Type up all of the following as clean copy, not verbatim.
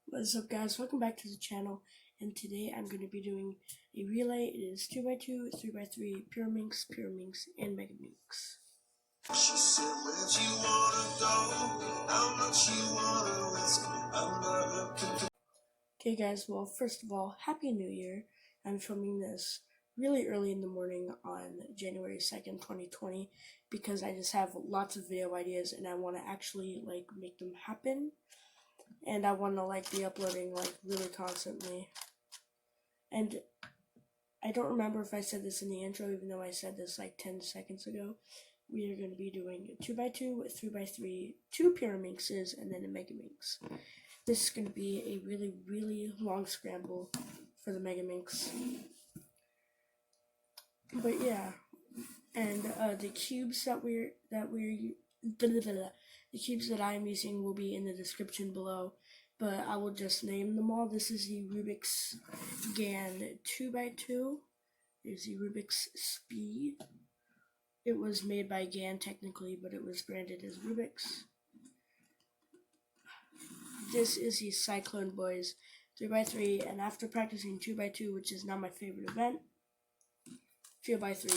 What's up, guys? Welcome back to the channel, and today I'm going to be doing a relay. It is 2x2, 3x3, Pyraminx, and Megaminx. She said, where'd you wanna go? How much you wanna risk? I'm not looking. Okay, guys, well, first of all, Happy New Year. I'm filming this really early in the morning on January 2nd, 2020, because I just have lots of video ideas and I want to actually, make them happen. And I want to be uploading really constantly. And I don't remember if I said this in the intro, even though I said this 10 seconds ago. We are going to be doing 2x2, 3x3, 2 Pyraminxes, and then a Megaminx. This is going to be a really long scramble for the Megaminx. But yeah, and the cubes the cubes that I'm using will be in the description below, but I will just name them all. This is the Rubik's GAN 2x2. There's the Rubik's Speed. It was made by GAN technically, but it was branded as Rubik's. This is the Cyclone Boys 3x3, and after practicing 2x2, which is now my favorite event, 3x3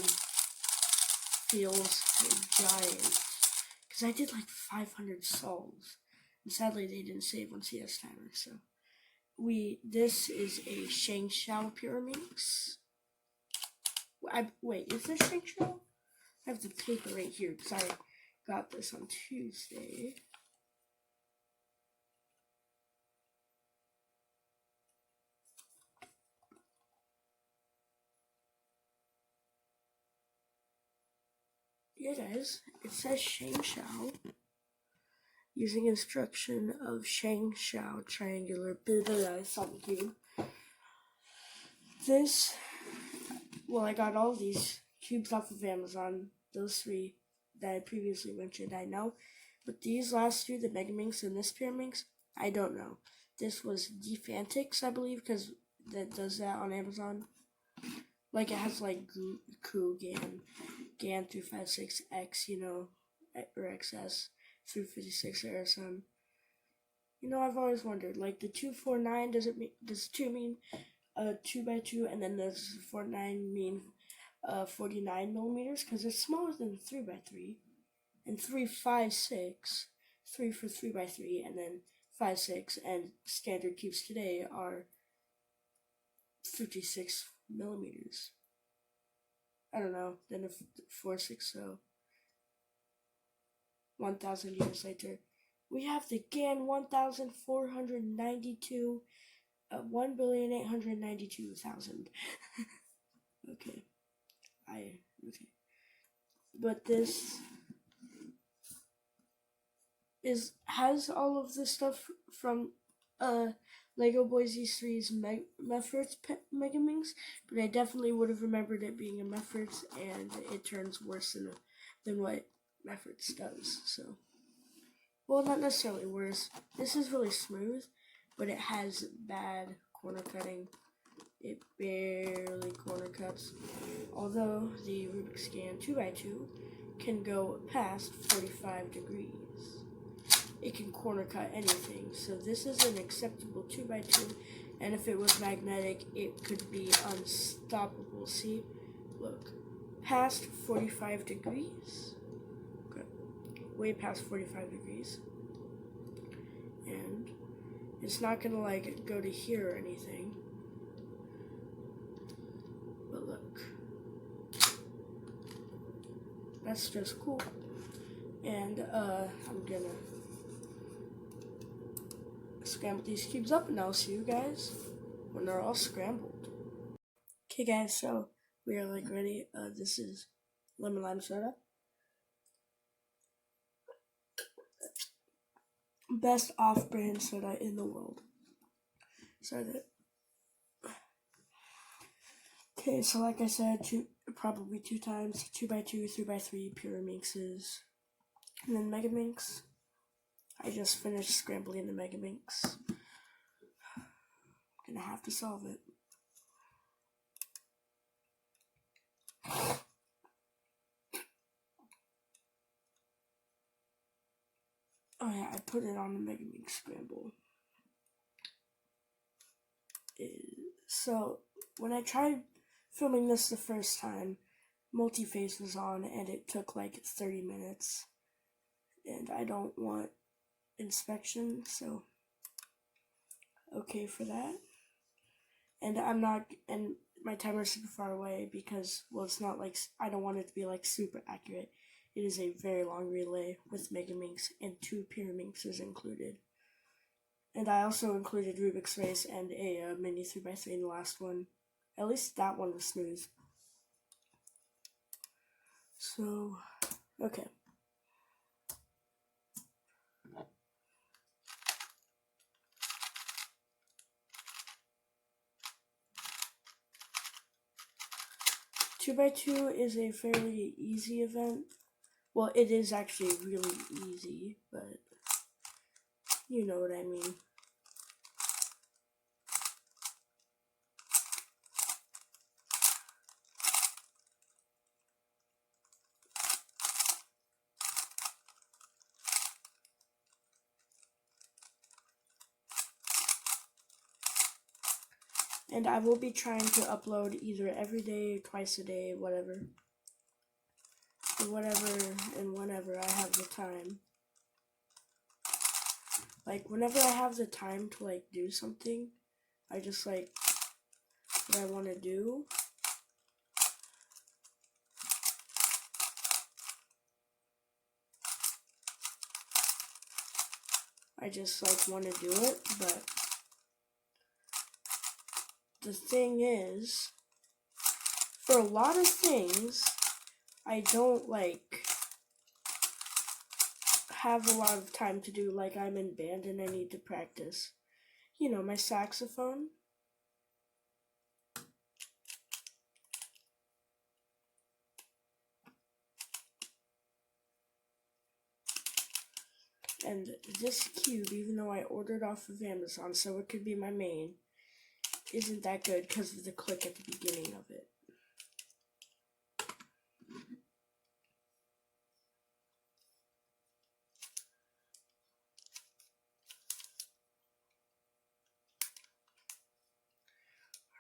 feels giant. Because I did 500 solves, and sadly they didn't save on CS timer. So this is a Shengshou Pyraminx. Wait, is this Shengshou? I have the paper right here because I got this on Tuesday. Yeah, guys, it says Shengshou. Using instruction of Shengshou triangular something cube. I got all these cubes off of Amazon. Those three that I previously mentioned, I know. But these last two, the Megaminx and this Pyraminx, I don't know. This was D-Fantix, I believe, because that does that on Amazon. It has Ku, GAN 356X, or XS 356 Aerosum. I've always wondered, the 249, does 2 mean 2x2, and then does 49 mean 49 millimeters? Because it's smaller than 3x3, and 356, 3 for 3x3, and then 5.6, and standard cubes today are 56 millimeters. I don't know, then a 4.6, so 1,000 years later, we have the GAN 1,492, 1,892,000. Okay. But this has all of this stuff from Lego Boys E3's Megaminx, but I definitely would have remembered it being a Mefferts, and it turns worse than what Mefferts does. So, well, not necessarily worse. This is really smooth, but it has bad corner cutting. It barely corner cuts. Although the Rubik's GAN 2x2 can go past 45 degrees. It can corner cut anything, so this is an acceptable 2x2, and if it was magnetic, it could be unstoppable. See, look, past 45 degrees, okay. Way past 45 degrees, and it's not gonna go to here or anything, but look, that's just cool. And I'm gonna scramble these cubes up, and I'll see you guys when they're all scrambled. Okay, guys, so we are ready. This is lemon lime soda. Best off-brand soda in the world. Okay, so like I said, probably 2 times, 2x2, 3x3 Pyraminxes, and then Megaminx. I just finished scrambling the Megaminx. I'm gonna have to solve it. Oh yeah, I put it on the Megaminx scramble. So, when I tried filming this the first time, multi-phase was on and it took like 30 minutes. And I don't want inspection, so okay for that. And and my timer's super far away because, well, it's not like, I don't want it to be like super accurate. It is a very long relay with Megaminx and 2 Pyraminxes included. And I also included Rubik's Race and a mini 3x3 in the last one. At least that one was smooth. So, okay. Two by two is a fairly easy event. Well, it is actually really easy, but you know what I mean. And I will be trying to upload either every day, twice a day, whatever. And whenever I have the time. Like, whenever I have the time to, like, do something, I just, like, what I want to do. I just, like, want to do it, but the thing is, for a lot of things, I don't, like, have a lot of time to do. Like, I'm in band and I need to practice, you know, my saxophone. And this cube, even though I ordered off of Amazon, so it could be my main, isn't that good because of the click at the beginning of it.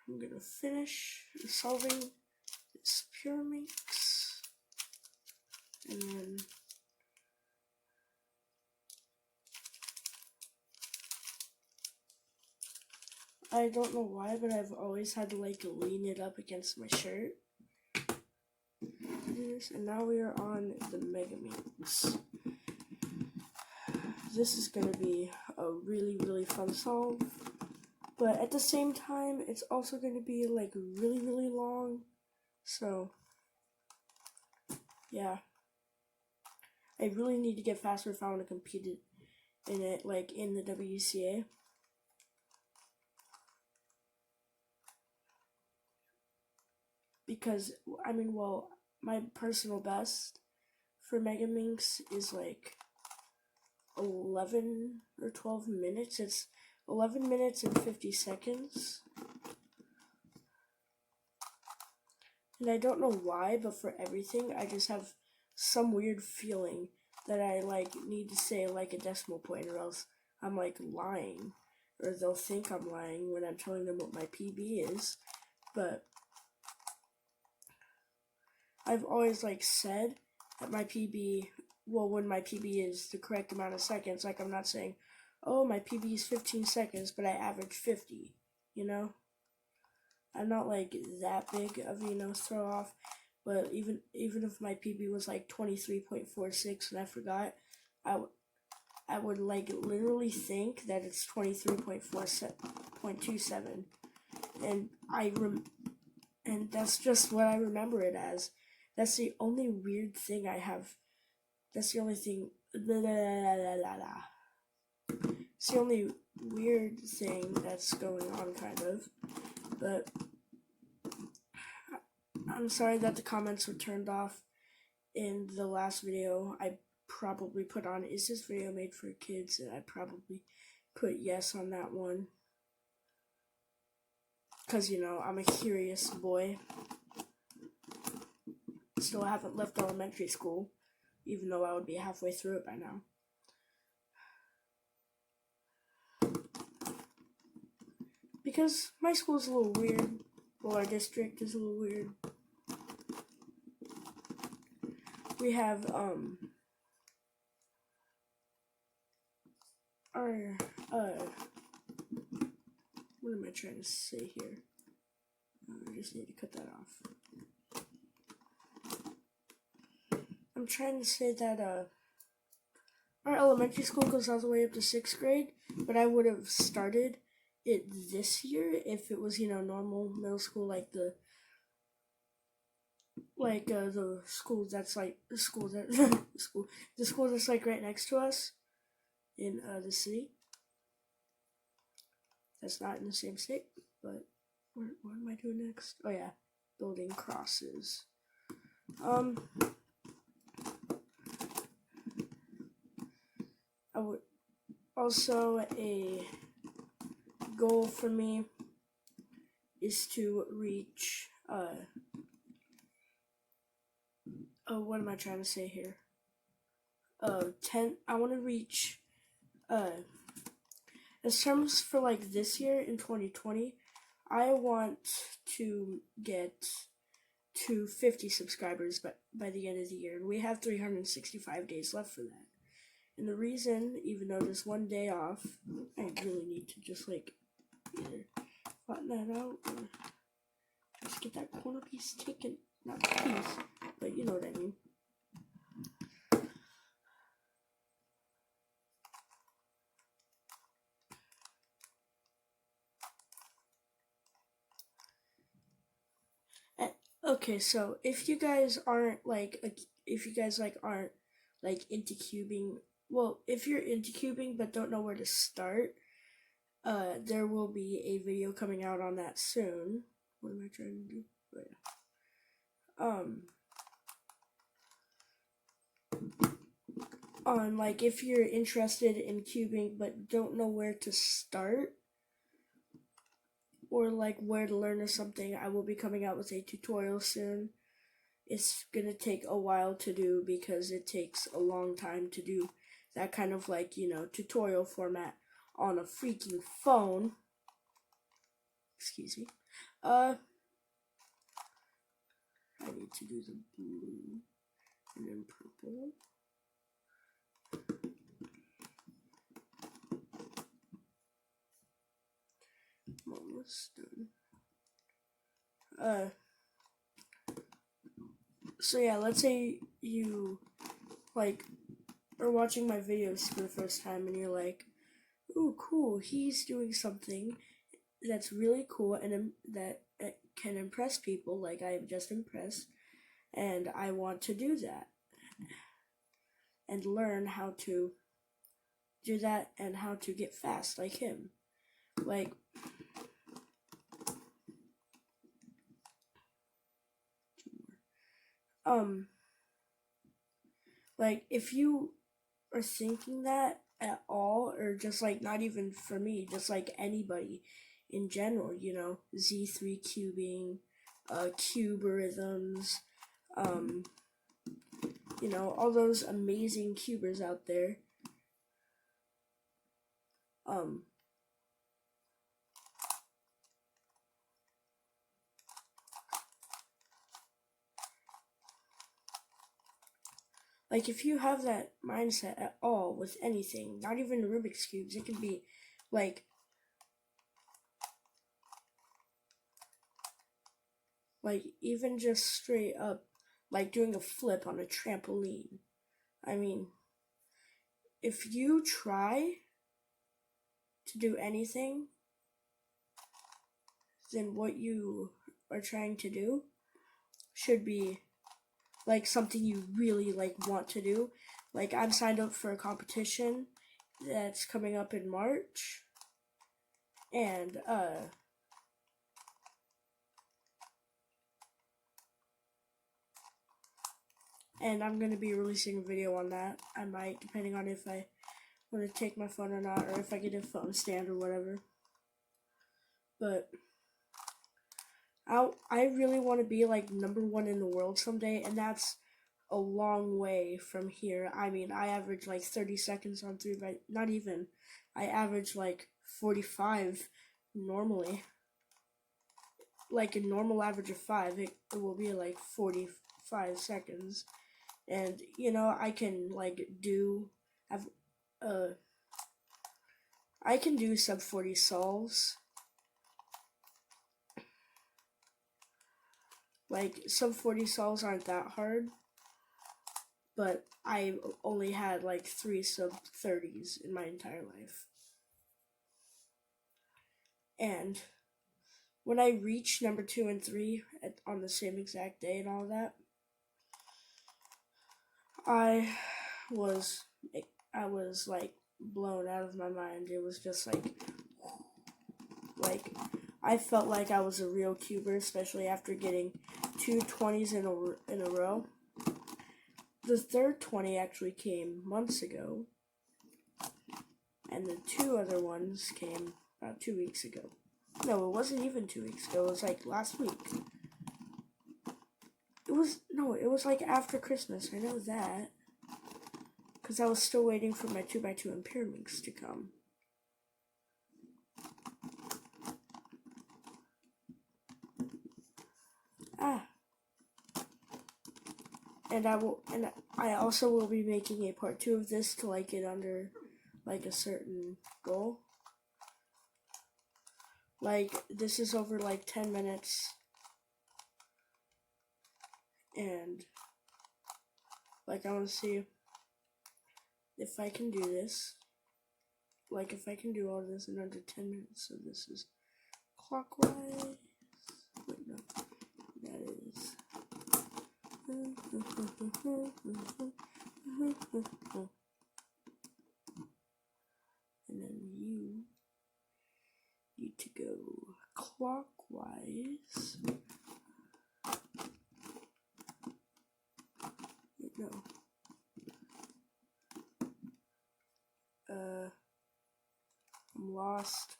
I'm going to finish solving this Pyraminx, and then I don't know why, but I've always had to, like, lean it up against my shirt. And now we are on the Megaminx. This is going to be a really, really fun solve. But at the same time, it's also going to be, like, really, really long. So, yeah. I really need to get faster if I want to compete in it, like, in the WCA. Because, I mean, well, my personal best for Megaminx is, like, 11 or 12 minutes. It's 11 minutes and 50 seconds. And I don't know why, but for everything, I just have some weird feeling that I, like, need to say, like, a decimal point, or else I'm, like, lying. Or they'll think I'm lying when I'm telling them what my PB is. But I've always, like, said that my PB, well, when my PB is the correct amount of seconds, like, I'm not saying, oh, my PB is 15 seconds, but I average 50, you know? I'm not, like, that big of, you know, throw off, but even if my PB was, like, 23.46 and I forgot, I would, like, literally think that it's 23.27, and and that's just what I remember it as. That's the only weird thing I have. That's the only thing. It's the only weird thing that's going on, kind of. But I'm sorry that the comments were turned off in the last video. I probably put on, is this video made for kids? And I probably put yes on that one. Because, you know, I'm a curious boy. Still haven't left elementary school, even though I would be halfway through it by now. because my school is a little weird. Well, our district is a little weird. We have our what am I trying to say here? I just need to cut that off. I'm trying to say that our elementary school goes all the way up to 6th grade, but I would have started it this year if it was, normal middle school, like the school that's like the school that the school that's like right next to us in the city. That's not in the same state, but what am I doing next? Oh yeah, building crosses. I would also a goal for me is to reach what am I trying to say here? 10. I want to reach as terms for like this year in 2020. I want to get to 50 subscribers by the end of the year, and we have 365 days left for that. And the reason, even though there's one day off, I really need to just like either flatten that out or just get that corner piece taken. Not piece, but you know what I mean. Okay, so if you guys aren't aren't into cubing, well, if you're into cubing but don't know where to start, there will be a video coming out on that soon. What am I trying to do? Oh, yeah. On like if you're interested in cubing but don't know where to start or like where to learn or something, I will be coming out with a tutorial soon. It's gonna take a while to do because it takes a long time to do that kind of like, tutorial format on a freaking phone. Excuse me. I need to do the blue and then purple. I'm almost done. So yeah, let's say you like are watching my videos for the first time and you're like, ooh, cool, he's doing something that's really cool and that can impress people like I am just impressed, and I want to do that and learn how to do that and how to get fast like him. Like if you are thinking that at all, or just like not even for me, just like anybody in general, Z3 cubing, cuberisms, all those amazing cubers out there. Like if you have that mindset at all with anything, not even Rubik's cubes, it could be like even just straight up like doing a flip on a trampoline. I mean, if you try to do anything, then what you are trying to do should be like something you really like want to do. Like I'm signed up for a competition that's coming up in March, and I'm gonna be releasing a video on that. I might, depending on if I want to take my phone or not, or if I get a phone stand or whatever. But I really want to be like #1 in the world someday, and that's a long way from here. I mean, I average like 30 seconds on 3 by, not even, I average like 45 normally, like a normal average of 5, it will be like 45 seconds. And you know, I can like have I can do sub 40 solves. Like sub 40 solves aren't that hard, but I only had like 3 sub 30s in my entire life. And when I reached number 2 and 3 on the same exact day and all that, I was like blown out of my mind. It was just like I felt like I was a real cuber, especially after getting 2 20s in a row. The third 20 actually came months ago, and the 2 other ones came about 2 weeks ago. No, it wasn't even 2 weeks ago. It was like last week. It was like after Christmas. I know that, because I was still waiting for my 2x2 and Pyraminx to come. And I also will be making a part 2 of this to like get under like a certain goal. Like this is over like 10 minutes, and like I want to see if I can do this. Like if I can do all this in under 10 minutes. So this is clockwise. Wait, no, that is. And then you need to go clockwise. No. I'm lost.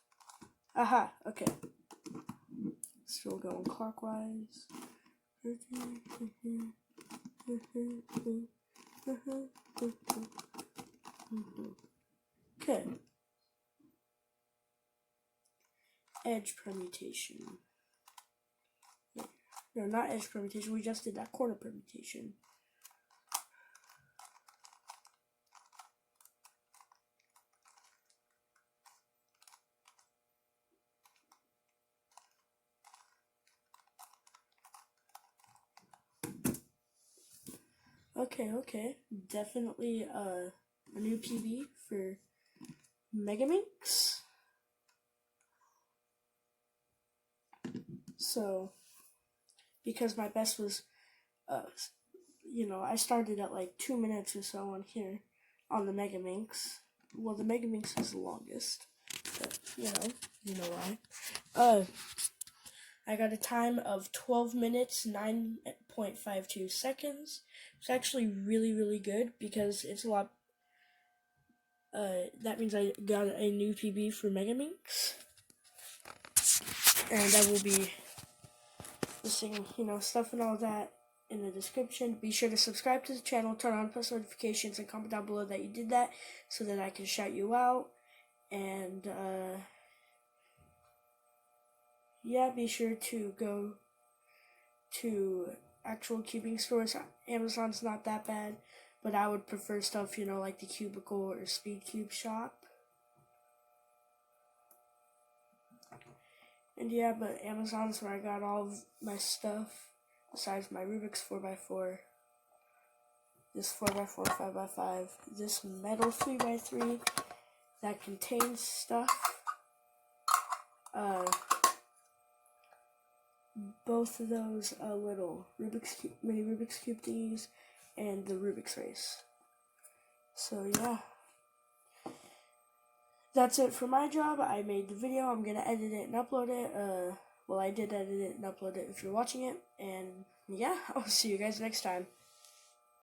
Aha, okay. Still going clockwise. Okay. Edge permutation. No, not edge permutation. We just did that corner permutation. Okay. Definitely a new PB for Megaminx. So, because my best was, I started at like 2 minutes or so on here on the Megaminx. Well, the Megaminx is the longest, but you know why. I got a time of 12 minutes, 9.52 seconds. It's actually really, really good because it's a lot. That means I got a new PB for Megaminx. And I will be listing, stuff and all that in the description. Be sure to subscribe to the channel, turn on post notifications, and comment down below that you did that so that I can shout you out. And, yeah, be sure to go to actual cubing stores. Amazon's not that bad, but I would prefer stuff, like the Cubicle or Speed Cube shop. And yeah, but Amazon's where I got all of my stuff, besides my Rubik's 4x4, this 4x4 5x5, this metal 3x3 that contains stuff, both of those little mini Rubik's Cube thingies, and the Rubik's Race. So yeah, that's it for my job. I made the video. I'm gonna edit it and upload it. Well, I did edit it and upload it if you're watching it. And yeah, I'll see you guys next time.